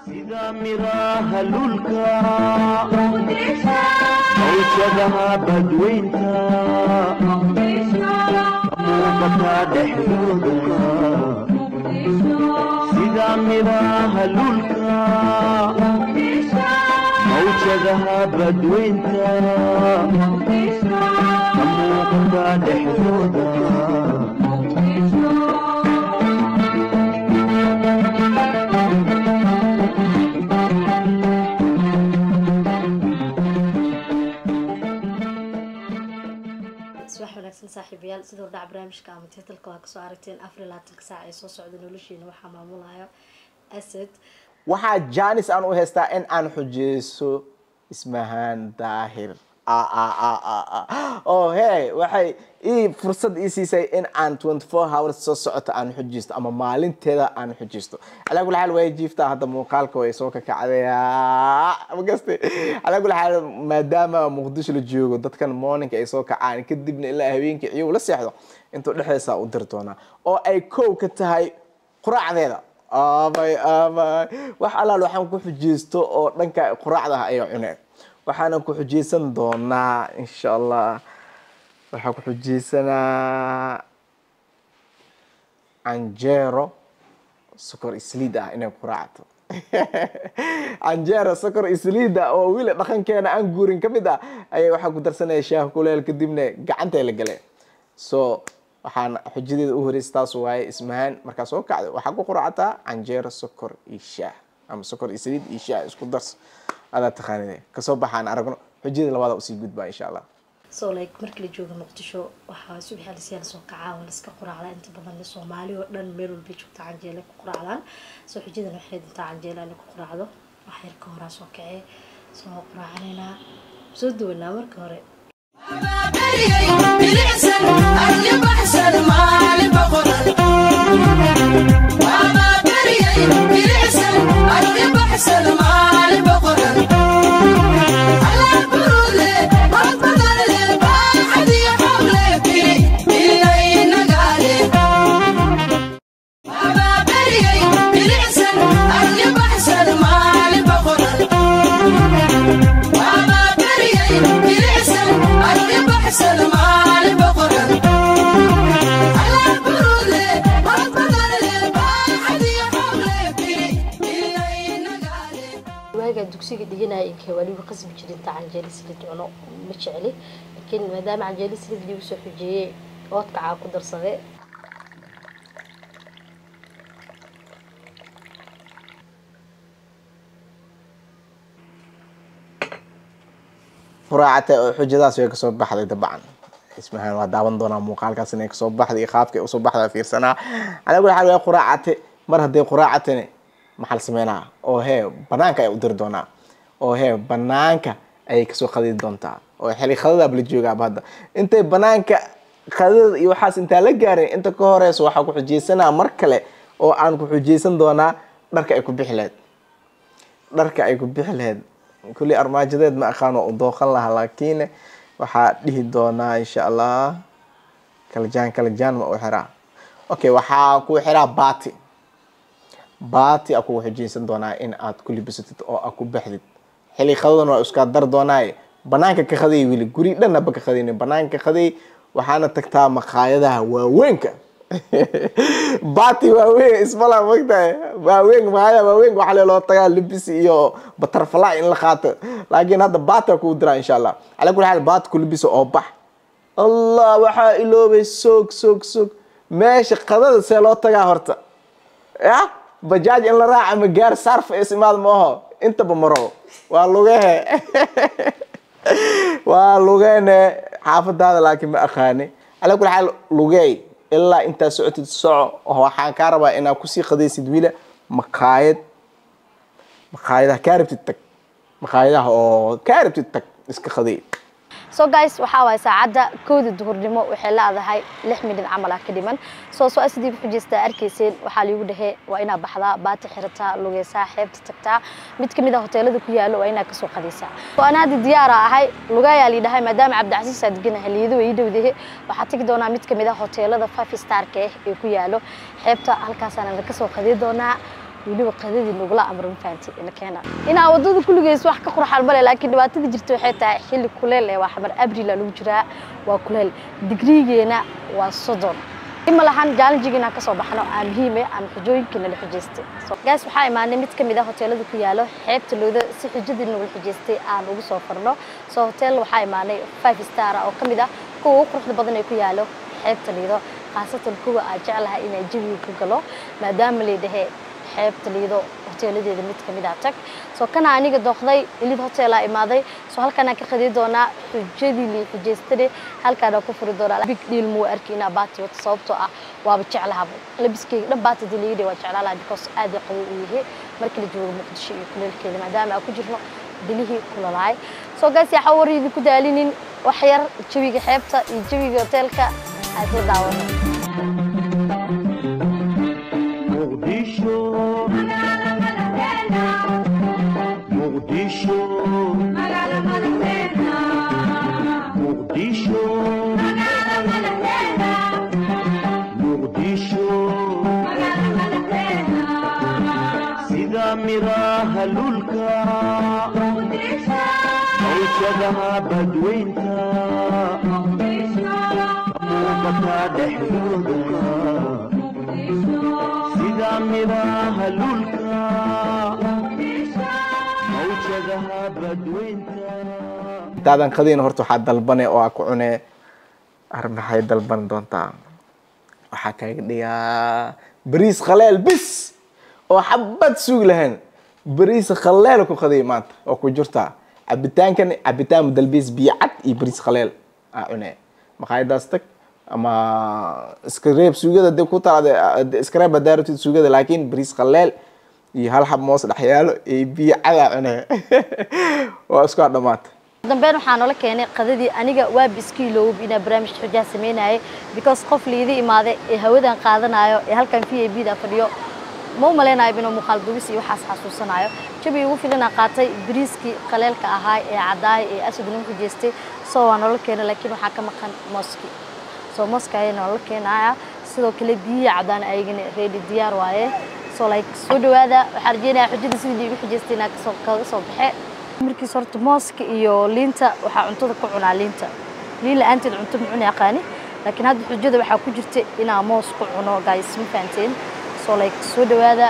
sida miraha dhulka hawshadaha badweynta muuqata dhexdooda sida miraha dhulka hawshadaha badweynta muuqata dhexdooda صاحبيال sidoo dhac barnaamijka ama titalka waa ka soo aragteen Afriil 20 saac ay soo socdo noloshiina waxa maamulayo asad waxa Janice aan u heystaa in aan xujeyso ismahan daahir oh hey waxay fursad ii siisay in aan 24 hours soo socoto aan xujeysto ama maalinteeda aan xujeysto ala kul xaal way jiiftaa hadda muuqaalka way soo ka kacdaya magaste ala kul xaal maadaama Muqdisho la joogo dadkan morning ay soo kacaan kadibna ilaa habeenkii ciyow la seexdo intuu dhexeysa u dir doona oo ay koow ka tahay quraacdeeda abay wax alaal waxaan ku xujeysto oo dhanka quraacdaha ay cuneen waxaan ku xujeysan doonaa insha Allah waxaan ku xujeysanaa anjero sokor isliida inay quraacto anjero sokor isliida oo wiil dhaqankeena aan guurin kamid ah ay waxa ku darsanay shaah kuleel kadibna gacanta la galay so waxaan xujideeda u horeeystaas waay ismahan marka soo kacdo waxa ku quraactaa anjero sokor isha ama sokor isliid isha isku dars هذا تخاني كسب بحان أرجو حجي لوادا أسيجود بقى إن شاء الله. So like مركل جوجا نقطشوا وحاسب حال سيال سو كعاون لسك قرعة أنت بدل الصومالي ولن ميرو البيتشو تاع جيلك قرعة so حجي ذا نحيد تاع جيلك قرعة وحير كورا سو كعي سو قرعة لنا سودونا مركوري. dugsiga dhiganay in ka wali qasb jirin taan jeelis la doono ma jeceli laakiin maadaama aan jeelis la dhigo soo xujiyay oodka aan ku darsaday quraacada xujadaas way ka soo baxday dabcan ismahan waa daawan doona muuqaalkaas inay ka soo baxday qaabka ay u soo baxday fiirsanaa ala kul xaal way quraacada mar haday quraacatane maxal sameynaa oo banaanka ay u dir doonaa oo banaanka ay ka soo qadid doontaa oo xilli qadada bal jooga baada intay banaanka qadada iyo waxaas inta la gaaray inta ka horeyso waxa ku xujeysanaa mar kale oo aan ku xujeysan doonaa dharka ay ku bixileed kulli armaajadeed ma aqaan oo dooqan laha laakiin waxa dhihi doonaa insha Allah kala jaan ma u xiraa okay waxa ku xiraa baati aku xujeysan doonaa in aad kulli bisatid oo aku baxdid xilli qadadana waa iska dar doonaa banaanka ka qaday wili guri dhanna ba ka qadayna banaanka qaday waxaana tagtaa maqaayadaha waaweynka baati waaweyn ismala waqtaa waaweyn waxa loo tagaa libis iyo butterfly in la qaato laakiin hadda baati ku dira insha Allah ala kulli hal baati kulli bis oo bax Allah waxa iloobay soog meesha qadada see loo tagaa horta ya bajaaj in la raaca ma gaar sarf ismaad maaho inta bamaro waa lugeene xaafadaada laakiin ma aqaani ala kulli hal lugay ilaa inta socotid soco waxaan ka rabaa inaad ku sii qadaysid wiila maqaayadaha kaaribtid tag iska qaday so guys waxa way saacada 1 duhurnimo waxay leedahay 6 minute camal ka dhiman soo asdiib xujista arkayseen waxa lagu dhahay waa ina baxdaa baati xirata lugeysaa xeebta tagtaa mid kamid ah hoteelada ku yaalo waa ina ka soo qadaysaa oo ana diyaar ahay lugayaa liidahay maadaama Cabdicasiis Saadgina haliyadu way dhawdahay waxa tagi doonaa mid kamid ah hoteelada 5 star ee ku yaalo xeebta halkaas aan ka soo qaday doonaa weliba qadadii nugula amran faanti ina keena ina wadada kulligees wax ka qurxan male laakiin dhibaatada jirto waxay tahay xilli kuleel ee wax mar abriil lagu jiraa waa kuleel digrigeena waa 30 ima lahan challenge-gina ka soo baxno aan muhiim aan xujooyinkina la xujeystay gaas waxa imaanay mid kamid ah hoteelada ku yaalo xeebta looda si xujadina lagu xujeystay aan ugu soo farno soo hotel waxa imaanay 5 star oo kamid ah kuwa quruxda badan ee ku yaalo xeebta liido qaasatan kuwa aan jeclahay inay jawiga ku galo maadaama leedahay xeebta liido hoteeladeeda mid kamid ah tag soo kana aniga doqday ilid hotel ay imaaday soo halkan aan ka qadi doona xujadii li xujeystay halkaan ku furi doona big deal muu arkina baati wata sababtoo ah waaba jeclahay labiskeyga dhan baati dileeyay waa jeclahay because aad qabow u yahay markii la joogo Muqdisho iyo kuleelkeeda maadaama aan ku jirno dilihii kulalaay soo gaas yaa xawariidi ku daalinin wax yar jawiga xeebta iyo jawiga hotelka aad la daawado Muqdisho sida miraha lulka awjadaha badweynta muuqata dhexdooda sida miraha lulka awjadaha badweynta daadan qadiina horta waxa dalbane oo ku cunee armaxay dalban doontaa waxa kaaga dhigaa bariis khaleel bis oo xabad suug lahayn bariis khaleel ku qaday maanta oo ku jirta cabitaan dalbiis biyacad iyo bariis khaleel aa cunee maqaayadaas tag ama iskareeb suugada dib ku taada iskareeb daaratid suugada laakiin bariis khaleel iyo hal xab moos dhaxyaalo iyo biyacad aa cunee waa isku dhamaatay dambeyn waxaan noo keenay qadadii aniga waa biskiiloob ina barnaamij xujaa sameynaayo because qof liidi imaaday ee hawadan qaadanayo ee halkan VIP da fadhiyo ma maleenayo inuu muuqaal duubis iyo waxaas xasuusanayo jabi ugu filana qaatay bariiskii qaleelka ahaa ee cadaay ee asadna ku jeestay soo waan noo keenay laakiin waxa ka maqan mooski soo mooska ay noo keenaya sidoo kale biyo cadaan ayagana ready diyaar waaye soo like soo dhawaada waxaan rajeynayaa xujada sidii ugu xujeestay inaad ka soo baxay markii sorto mooska iyo liinta waxa cuntada ku cunaa liinta liin la'aanteed cunto ma cuni aqaani laakiin hadda xujada waxa ku jirta inaa moos ku cuno guys ma fahanteen soo like soo dhawaada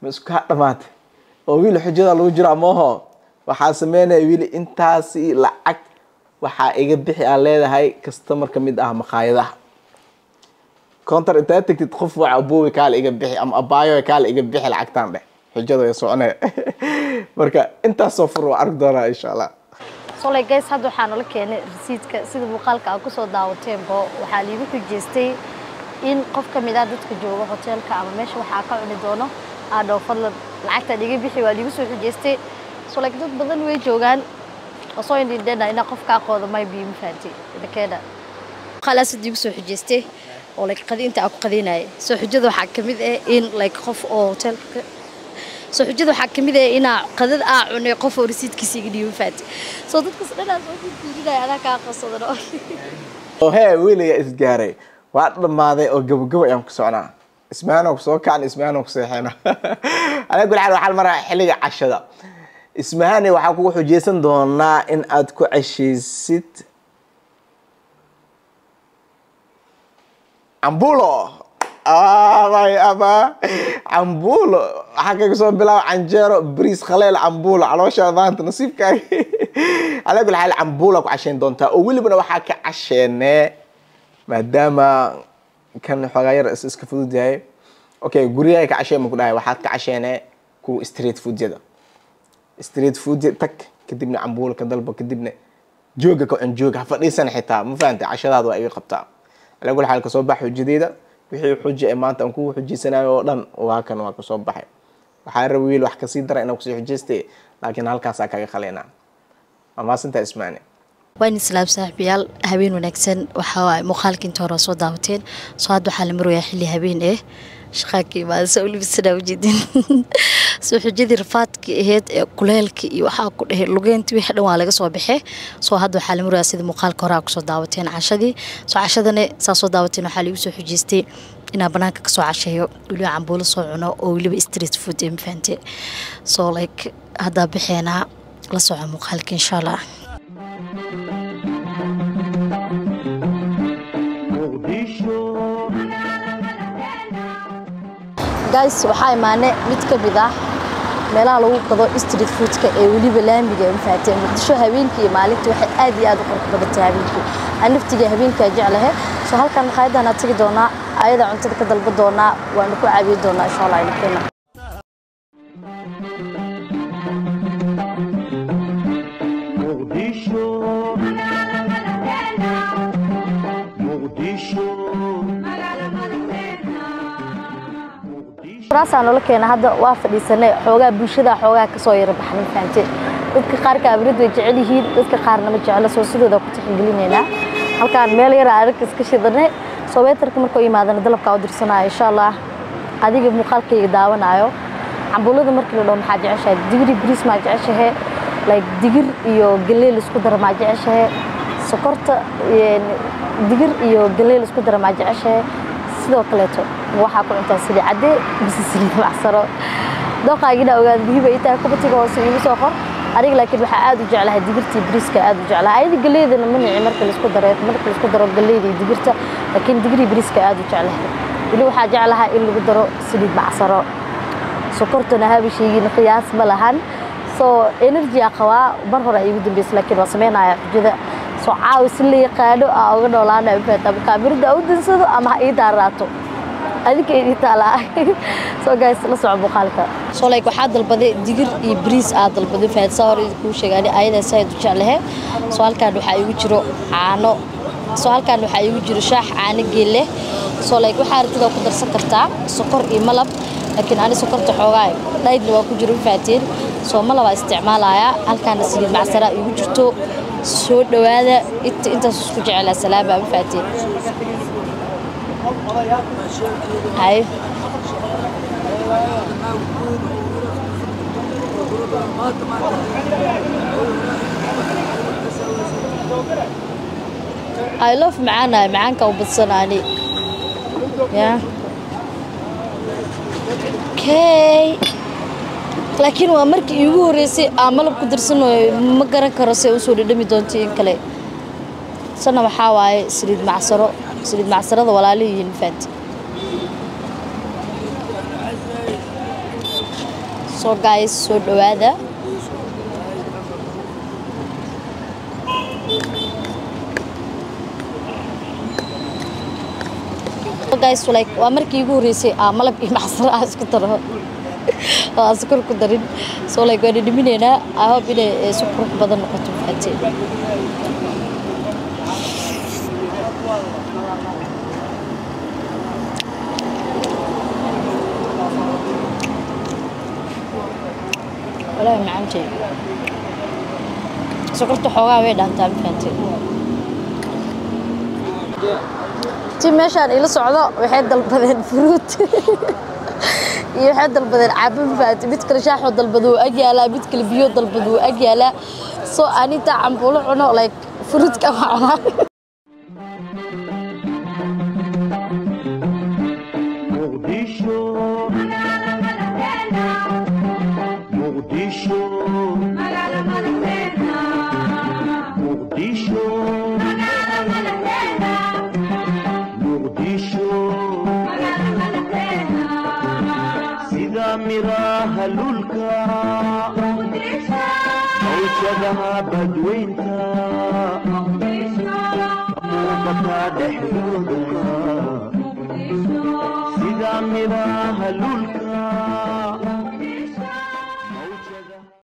مسكو dhamaat oo wiil xujada lagu jiro mooho waxa sameynay wiil intaasi lacag waxa iga bixi aan leedahay customer kamid ah maqaayadaha counter inta tagtid qof waxa aboowe kaal iga bixi ama abaayo kaal iga bixi lacagtaan dhex xujada way soconay marka inta soo furo arag doona insha Allah so like guys hadda waxaan la keenay receiptka sida muuqaalka aan ku soo daawateen bo waxa liigu xujeestay in qof kamid ah dadka jooga hotelka ama meesha waxa ka cuni doono aad oo fadlan lacagta dhiga bixi waa liigu soo xujeestay so like dad badan way joogaan oo soo indheena ina qof ka qoodo may biim faanti dadkeeda khalaas diigu soo xujeestay oo like qadiinta aan ku qadinay soo xujada waxa kamid ah in like qof oo hotelka soo xujada waxa kamid ah ina qadad aa cunay qof oo receiptkiisa iga dhiibo faanti soo dadka sidana soo diiday ana ka qasodano oo hey wiiliga isgaaray waa dhamaaday oo gabagabo ayaan ku socnaa ismaano ku soo kacay ismaano ku seexayna aniga gulaal waxa maraa xilliga cashada ismaani waxa ku xujeysan doonaa in aad ku casheysid ambulo aba ambulo waxa ka soo bilaa canjeero bariis khaleel ambulo caloosha maanta nasiibkaaga aniga gulaal ambulo ku casheyn doontaa oo waliba waxa ka casheynee maadaama kan xogaayar iska fudud yahay okay guriga ka cashay ma ku dhahay waxaad ka casheynee ku street food tak kadibna ambulo ka dalba kadibna jooga ka cun jooga fadhiisan xitaa ma fahantaa cashadaada waa iga qabtaa ala gol xal ka soo baxay xujadeeda wixii xujo ee maanta aan ku xujeysanayo oo dhan waa kan waa ka soo baxay waxa rab wiil wax ka sii dara inuu ku sii xujeystay laakiin halkaas aa kaga khaleena ama santa ismaani وين سلام صاحبيال هبين ونكسن وحوا مخالكين تورا سو داوتين سو هاد waxa la maraya xilli habeen shaqaakii baad soo libisana wajidin soo xujidii rafaadkii ahayd ee kuleelkii iyo waxa ku dhahay lugeyntii wixii dhan waa laga soo bixay soo hadda waxa la muraa sida muuqaalka hore ku soo daawateen cashadii soo cashadana soo daawateen waxa lagu soo xujiistay ina banaanka ka soo casheeyo waliba cambuulo soo cuno oo waliba street food in fante so like hadda bixeena la soo muuqaalka insha Allah guys waxay maane mid ka mid ah meelaha lagu qado street food-ka ee waliba laamiga in fante Muqdisho habeenkii iyo maalintii waxay aad iyo aad u qurux badan tahay habeenkii aniftiga habeenkii jecelahay soo halkan waxaydana tagi doonaa ayada cuntada ka dalba doonaa waan ku caawiyo doonaa insha Allah ilaahay Raasaan oo keena hadda waa fadhiisanay xoogaa bulshada xoogaa ka soo yar baxnay faante dadka qaar ka abrad way jecel yihiin dadka qaarna ma jecla soo sidooda ku tixgelinayna halkaan meel yar arag iska shidanay soo weetarka markuu yimaadana dalabka u dirsanaa insha Allah adiga muuqaalkayga daawanayo cambuulada markii la dhaw maxaa jeceshahay digir bariis ma jeceshahay like digir iyo galeel isku dar ma jeceshahay sokorta digir iyo galeel isku dar ma jeceshahay sidoo kale waxa ku cuntaa sidii cadde bisisliid macsaro doqaagina ogaad bihiba inta ku batiga hoos iigu soo qor ariga laakiin waxa aad u jeclahay digirtii bariiska aad u jeclahay ayada galeedana manici marka la isku daro galeedii digirta laakiin digiri bariiska aad u jeclahay wali waxa jeclahay in lagu daro saliid macsaro sokortana habishiina qiyaas ma lahan soo energy aqwa bar hore iigu dambeysay laakiin waa sameynaya xujada soo caawis la yaqaano uga noolaana inta kaamirada u dinsado ama ay daaraato adika ay taala so guys la soo muuqaalka soo like waxa dalbaday digir iyo bariis aad dalbaday faadsa hore ku sheegay ayada sayid u jeclahay soo halkaan waxa igu jiro caano soo halkaan waxa igu jiro shaax caano geele soo like waxa aragtida ku darsan kartaa sokor iyo malab laakiin ani sokorta xoogaa dhaydna waa ku jiro faatiin soo malaba isticmaalaya halkaan saliid macsara igu jirto soo dhawaada inta isku jecel salaam aan faatiin hay I love معاك وبتصنعني yeah okay laakiin waa markii iigu horeysay malab ku dirsanayo ma garan karo si uu soo dhadhami doonto in kale sana waxa waaye saliid macsarada walaalihiin faat so guys soo dhawaada guys like waa markii iigu horeysay malab iyo macsaro isku daro asukar ku darin soo like waan dhiminayna I hope inay sukar badan noqoto faatay wala macaanjay sukarta xoogaa way dhaantaa faatay meeshaan ila socdo waxay dalbadeen fruit iyo waxa dalbadeen cabin faat mid kale shaaxo dalbado agyaala mid kale biyo dalbado agyaala soo anita cambuulo cuno like fruit ka waxa مراها لولكا عيشها بدوينتا موقتا دحدودا سيدا مراها لولكا